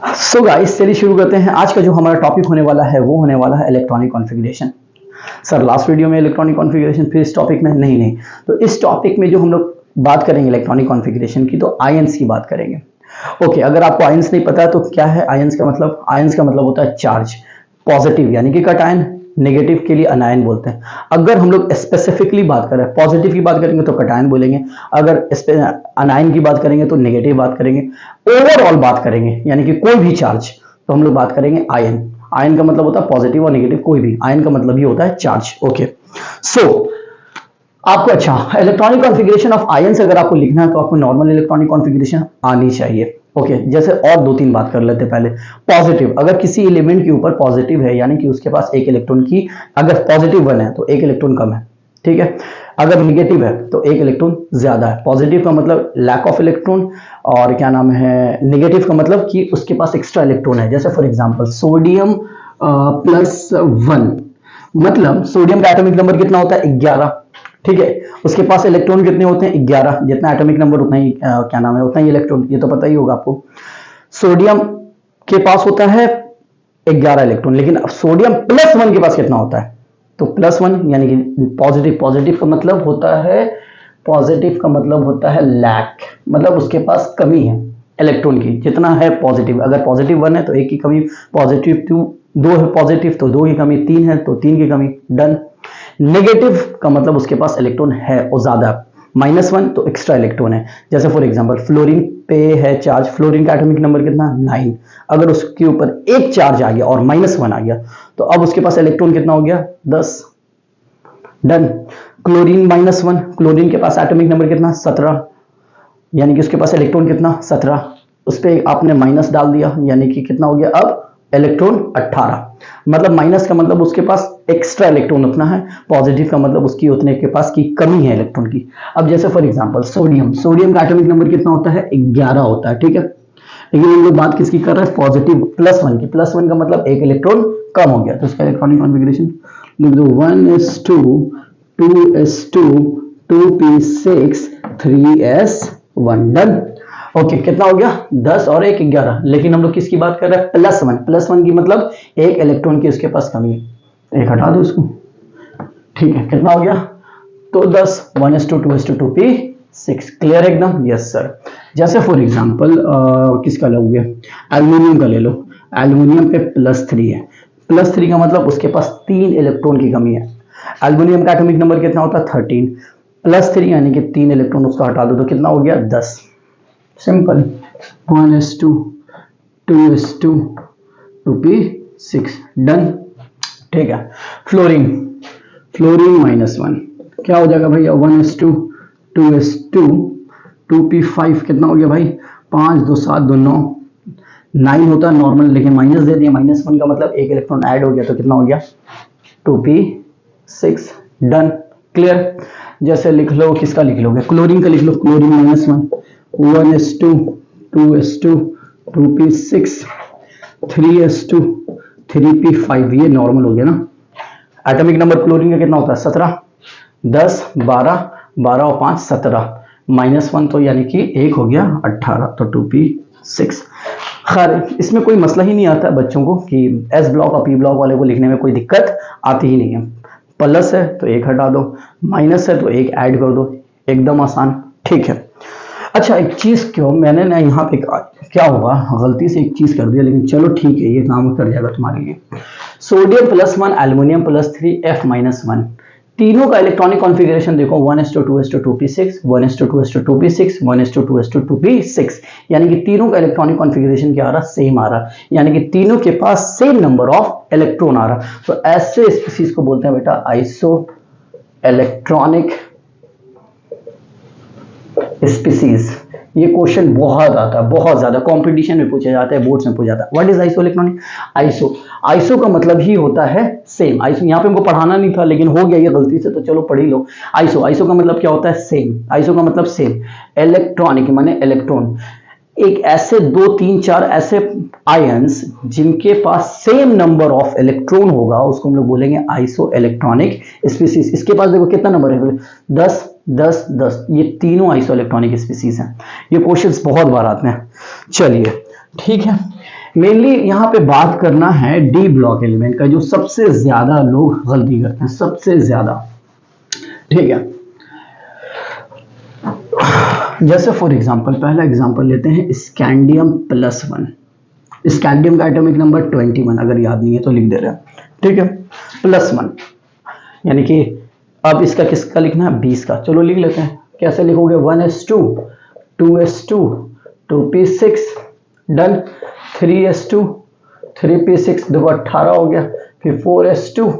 So guys चलिए शुरू करते हैं। आज का जो हमारा टॉपिक होने वाला है वो होने वाला है electronic configuration. Sir last video में इलेक्ट्रॉनिक कॉन्फ़िगरेशन, फिर इस टॉपिक में नहीं। तो इस टॉपिक में जो हम लोग बात करेंगे इलेक्ट्रॉनिक कॉन्फ़िगरेशन की, तो आयंस की बात करेंगे। ओके, अगर आपको आयंस नहीं पता है तो क्या है आयंस का मतलब? आयंस का मतलब होता है चार्ज। पॉजिटिव यानी कि कटायन, नेगेटिव के लिए अनायन बोलते हैं। अगर हम लोग स्पेसिफिकली बात करें, पॉजिटिव की बात करेंगे तो कटायन बोलेंगे, अगर अनायन की बात करेंगे तो नेगेटिव बात करेंगे, ओवरऑल बात करेंगे यानी कि कोई भी चार्ज तो हम लोग बात करेंगे आयन। आयन का मतलब होता है पॉजिटिव और नेगेटिव, कोई भी। आयन का मतलब ही होता है चार्ज। ओके, सो आपको अच्छा इलेक्ट्रॉनिक कॉन्फ़िगरेशन ऑफ आयंस अगर आपको लिखना है तो आपको नॉर्मल इलेक्ट्रॉनिक कॉन्फ़िगरेशन आनी चाहिए। ओके, जैसे और दो तीन बात कर लेते हैं पहले। पॉजिटिव, अगर किसी एलिमेंट के ऊपर पॉजिटिव है यानी कि उसके पास एक इलेक्ट्रॉन की, अगर पॉजिटिव 1 है तो एक इलेक्ट्रॉन कम है, ठीक है। अगर निगेटिव है तो एक इलेक्ट्रॉन ज्यादा है। पॉजिटिव का मतलब लैक ऑफ इलेक्ट्रॉन, और क्या नाम है, निगेटिव का मतलब कि उसके पास एक्स्ट्रा इलेक्ट्रॉन है। जैसे फॉर एग्जांपल सोडियम +1, मतलब सोडियम का एटॉमिक नंबर कितना होता है? 11, ठीक है। उसके पास इलेक्ट्रॉन कितने होते हैं? 11। जितना एटॉमिक नंबर उतना ही क्या नाम है, उतना ही इलेक्ट्रॉन, ये तो पता ही होगा आपको। सोडियम के पास होता है 11 इलेक्ट्रॉन, लेकिन सोडियम +1 के पास कितना होता है? तो +1 यानी कि पॉजिटिव। पॉजिटिव का मतलब होता है, पॉजिटिव का मतलब होता है लैक, मतलब उसके पास कमी है इलेक्ट्रॉन की। जितना है पॉजिटिव, अगर पॉजिटिव 1 है तो 1 की कमी, पॉजिटिव 2 है पॉजिटिव तो 2 की कमी, 3 है तो 3 की कमी, डन। नेगेटिव का मतलब उसके पास इलेक्ट्रॉन है और ज्यादा, -1 तो एक्स्ट्रा इलेक्ट्रॉन है। जैसे फॉर एग्जांपल फ्लोरीन पे है चार्ज, फ्लोरीन का एटॉमिक नंबर कितना? 9। अगर उसके ऊपर एक चार्ज आ गया और -1 आ गया तो अब उसके पास इलेक्ट्रॉन कितना हो गया? 10, डन। क्लोरीन -1, क्लोरीन के पास एटॉमिक नंबर कितना? 17, यानी कि उसके पास इलेक्ट्रॉन कितना? 17। उस पर आपने माइनस डाल दिया यानी कि कितना हो गया अब? इलेक्ट्रॉन 18। मतलब माइनस का मतलब उसके पास एक्स्ट्रा इलेक्ट्रॉन उतना है, पॉजिटिव का मतलब उसकी उतने के पास की कमी है इलेक्ट्रॉन की। अब जैसे फॉर एग्जांपल सोडियम, सोडियम का एटॉमिक नंबर कितना होता है? 11 होता है, ठीक है। लेकिन हम लोग बात किसकी कर रहे हैं? पॉजिटिव +1 की। +1 का मतलब एक इलेक्ट्रॉन कम हो गया, तो इसका इलेक्ट्रॉनिक कॉन्फ़िगरेशन लिख दो 1s2 2s2 2p6 3s1, done. Okay, कितना हो गया? 10 और 1 11। लेकिन हम लोग किसकी बात कर रहे हैं? +1। +1 की मतलब एक इलेक्ट्रॉन की उसके पास कमी है, एक हटा दो उसको, ठीक है। कितना हो गया? तो 10, 1s2 2s2 2p6, क्लियर एकदम? Yes sir. जैसे फॉर एग्जांपल किसका लोगे? एल्यूमिनियम का ले लो। एल्यूमिनियम पे +3 है। +3 का मतलब उसके पास 3 इलेक्ट्रॉन की कमी है। एल्यूमिनियम का एटॉमिक नंबर कितना होता है? 13। +3 यानी कि 3 इलेक्ट्रॉन उसको हटा दो तो कितना हो गया? 10। Simple, 1s2 2s2 2p6, done, ठीक है। फ्लोरीन, फ्लोरीन -1 क्या हो जाएगा भैया? 1s2 2s2 2p5, कितना हो गया भाई? 5 2 7 2 9, 9 होता है नॉर्मल, लेकिन माइनस दे दिया। -1 का मतलब एक इलेक्ट्रॉन ऐड हो गया तो कितना हो गया? 2p6, done, clear. जैसे लिख लो, किसका लिख लोगे? क्लोरीन का लिख लो। Chlorine -1, 1s2 2s2 2p6 3s2 3p5, ये नॉर्मल हो गया ना। एटॉमिक नंबर क्लोरीन का कितना होता है? 17। 10 12, 12 और 5 17, -1 तो यानी कि 1 हो गया 18, तो 2p6। खैर इसमें कोई मसला ही नहीं आता बच्चों को कि एस ब्लॉक और पी ब्लॉक वाले को लिखने में कोई दिक्कत आती ही नहीं है। प्लस है तो 1 हटा दो, माइनस है तो 1 ऐड कर दो, एकदम आसान, ठीक है। अच्छा एक चीज, क्यों मैंने ना यहाँ पे क्या हुआ, गलती से एक चीज कर दिया, लेकिन चलो ठीक है, ये काम कर जाएगा तुम्हारे लिए। सोडियम +1, एल्यूमिनियम +3, F-1, तीनों का इलेक्ट्रॉनिक कॉन्फ़िगरेशन देखो, 1s2 2s2 2p6, 1s2 2s2 2p6, 1s2 2s2 2p6, यानी कि तीनों का इलेक्ट्रॉनिक कॉन्फ़िगरेशन क्या आ रहा? सेम आ रहा, यानी कि तीनों के पास सेम नंबर ऑफ इलेक्ट्रॉन आ रहा। तो ऐसे स्पीशीज को बोलते हैं बेटा आइसो इलेक्ट्रॉनिक स्पीसीज। ये क्वेश्चन बहुत आता है, बहुत ज्यादा कंपटीशन में पूछा जाता है, बोर्ड्स में पूछा जाता है। What is iso electronic? Iso, iso का मतलब ही होता है सेम। आइसो यहाँ पे हमको पढ़ाना नहीं था लेकिन हो गया ये गलती से, तो चलो पढ़ ही लो। आइसो, आइसो का मतलब क्या होता है? सेम। आइसो का मतलब सेम। इलेक्ट्रॉनिक माने इलेक्ट्रॉन, एक ऐसे 2 3 4 ऐसे आयंस जिनके पास सेम नंबर ऑफ इलेक्ट्रॉन होगा उसको हम लोग बोलेंगे आइसो इलेक्ट्रॉनिक स्पीसीज। इसके पास देखो कितना नंबर है? 10 10 10, ये तीनों आइसो इलेक्ट्रॉनिक स्पीसीज हैं। ये क्वेश्चंस बहुत बार आते हैं। चलिए ठीक है, मेनली यहाँ पे बात करना है डी ब्लॉक एलिमेंट का, जो सबसे ज्यादा लोग गलती करते हैं, सबसे ज्यादा। ठीक है, जैसे फॉर एग्जांपल पहला एग्जांपल लेते हैं स्कैंडियम +1। स्कैंडियम का एटॉमिक नंबर 21, अगर याद नहीं है तो लिख दे रहे हैं। ठीक है, +1 यानी कि अब इसका किसका लिखना है, 20 का। चलो लिख लेते हैं, कैसे लिखोगे, 1s2 2s2 2p6 done, 3s2 3p6 देखो 18 हो गया, फिर 4s2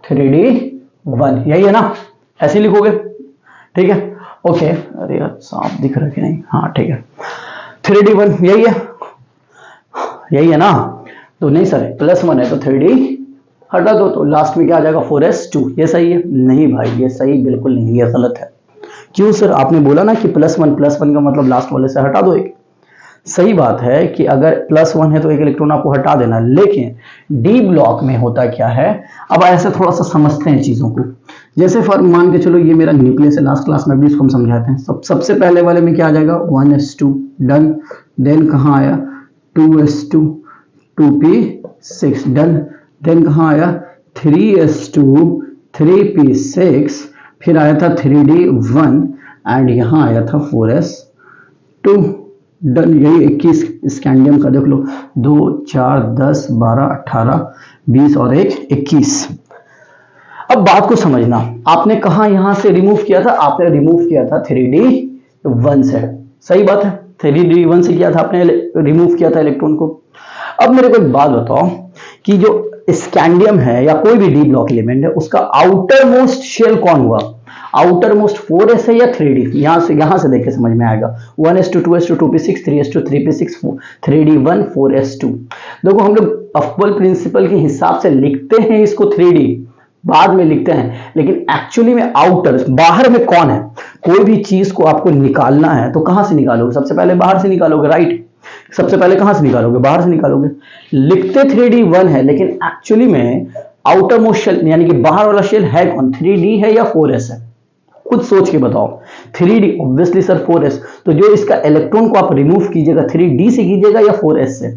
3d1, यही है ना, ऐसे लिखोगे। ठीक है, ओके, अरे यार साफ दिख रहा है कि नहीं, हाँ ठीक है, 3d1 यही है ना। तो नहीं सर +1 है तो 3d हटा दो, तो लास्ट में क्या आ जाएगा, 4s2, ये सही है? नहीं भाई, ये सही बिल्कुल नहीं, ये गलत है। क्यों सर, आपने बोला ना कि +1 का मतलब लास्ट वाले से हटा दो एक। सही बात है कि अगर +1 है तो एक इलेक्ट्रॉन आपको हटा देना, लेकिन डी ब्लॉक में होता क्या है, अब ऐसे थोड़ा सा समझते हैं चीजों को। जैसे फॉर मान के चलो ये मेरा न्यूक्लियस है, लास्ट क्लास में भी इसको हम समझाते हैं। सबसे पहले वाले में क्या आ जाएगा, 1s2 डन, देन कहाँ आया 2s2 2p6 डन, देन कहाँ आया 3s2 3p6, फिर आया था 3d1 एंड यहाँ आया था 4s2 डन। यही 21 स्कैंडियम का देख लो, 2 4 10 12 18 20 और 21। अब बात को समझना, आपने कहा यहां से रिमूव किया था, आपने रिमूव किया था 3d1 से, सही बात है, 3d1 से किया था आपने, रिमूव किया था इलेक्ट्रॉन को। अब मेरे को एक बात बताओ कि जो स्कैंडियम है या कोई भी डी ब्लॉक एलिमेंट है, उसका आउटर मोस्ट शेल कौन हुआ, आउटर मोस्ट 4s है या 3d, यहां से देख के समझ में आएगा। 1s2 2s2 2p6 3s2 3p6 3d1 4s2। देखो हम लोग अफबल प्रिंसिपल के हिसाब से लिखते हैं इसको 3d, बाद में लिखते हैं, लेकिन एक्चुअली में आउटर बाहर में कौन है। कोई भी चीज को आपको निकालना है तो कहां से निकालोगे, सबसे पहले बाहर से निकालोगे, राइट। सबसे पहले कहां से निकालोगे, बाहर से निकालोगे। लिखते 3d1 है, लेकिन एक्चुअली में आउटर मोस्ट शेल यानी कि बाहर वाला शेल है कौन, 3d है या 4s है, खुद सोच के बताओ। 3d ऑब्वियसली सर 4s, तो जो इसका इलेक्ट्रॉन को आप रिमूव कीजिएगा 3d से कीजिएगा या 4s से।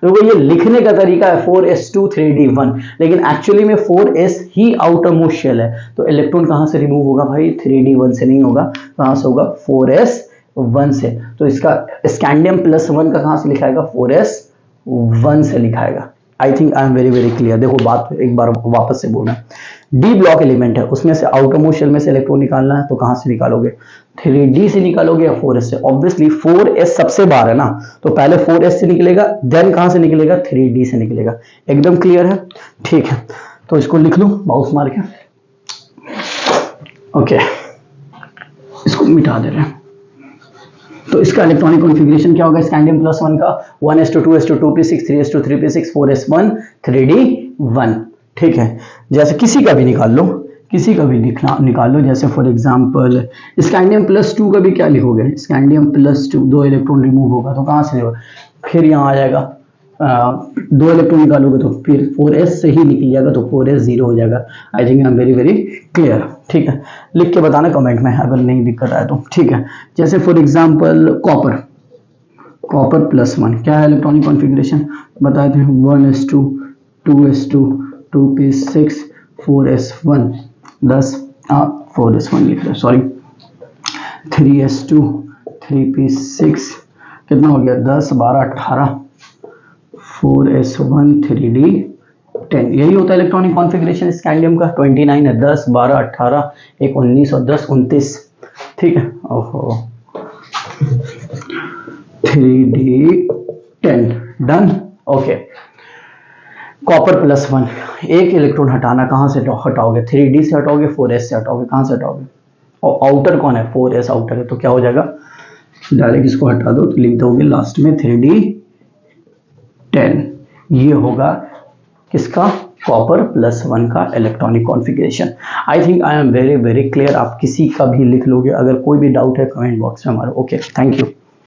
तो ये लिखने का तरीका है 4s2 3d1, लेकिन एक्चुअली में 4s ही आउटर मोस्ट शेल है, तो इलेक्ट्रॉन कहां से रिमूव होगा भाई, 3d1 से नहीं होगा, कहां से होगा, 4s1 से। तो इसका स्कैंडियम +1 का कहां से लिखाएगा, 4s1 से लिखाएगा। I think I am very very clear. देखो बात एक बार वापस से बोलना, डी ब्लॉक एलिमेंट है, उसमें से आउटर मोस्ट शेल में से इलेक्ट्रॉन निकालना है, तो कहां से निकालोगे, 3d से निकालोगे या 4s से। ऑब्वियसली 4s सबसे बाहर है ना, तो पहले 4s से निकलेगा, देन कहां से निकलेगा, 3d से निकलेगा। एकदम क्लियर है, ठीक है। तो इसको लिख लो माउस मार के, ओके, इसको मिटा दे रहे हैं। तो इसका इलेक्ट्रॉनिक कॉन्फ़िगरेशन क्या होगा, स्कैंडियम +1 का 1s2 2s2 2p6 3s2 3p6 4s1 3d1। ठीक है, जैसे किसी का भी निकाल लो, किसी का भी निकाल लो। जैसे फॉर एग्जांपल स्कैंडियम +2 का भी क्या लिखोगे, स्कैंडियम +2, 2 इलेक्ट्रॉन रिमूव होगा तो कहां से होगा, फिर यहाँ आ जाएगा 2 इलेक्ट्रॉन निकालोगे तो फिर 4s से ही निकल जाएगा, तो 4s 0 हो जाएगा। आई think I am very very clear. ठीक है, लिख के बताना कमेंट में अगर नहीं दिक्कत आए तो। ठीक है, जैसे फॉर एग्जांपल कॉपर +1 क्या है इलेक्ट्रॉनिक कॉन्फ़िगरेशन बताए थे, 1s2 2s2 2p6 4s1 10 4s1 लिख रहे, सॉरी 3s2 3p6 कितना हो गया, 10 12 18 4s1 3d10। यही होता है इलेक्ट्रॉनिक कॉन्फ़िगरेशन स्कैंडियम का। 29 है, 10 12 18 1 19 और 10 29। ठीक है, ओहो 3d10 डन। ओके, कॉपर +1 एक इलेक्ट्रॉन हटाना, कहां से हटाओगे, 3d से हटाओगे, 4s से हटाओगे, कहां से हटाओगे, और आउटर कौन है, 4s आउटर है, तो क्या हो जाएगा, डायरेक्ट इसको हटा दो तो लिख दोगे लास्ट में 3d10। ये होगा किसका, कॉपर +1 का electronic configuration. I think I am very very clear. आप किसी का भी लिख लोगे, अगर कोई भी डाउट है कमेंट बॉक्स में हमारा। Okay, thank you.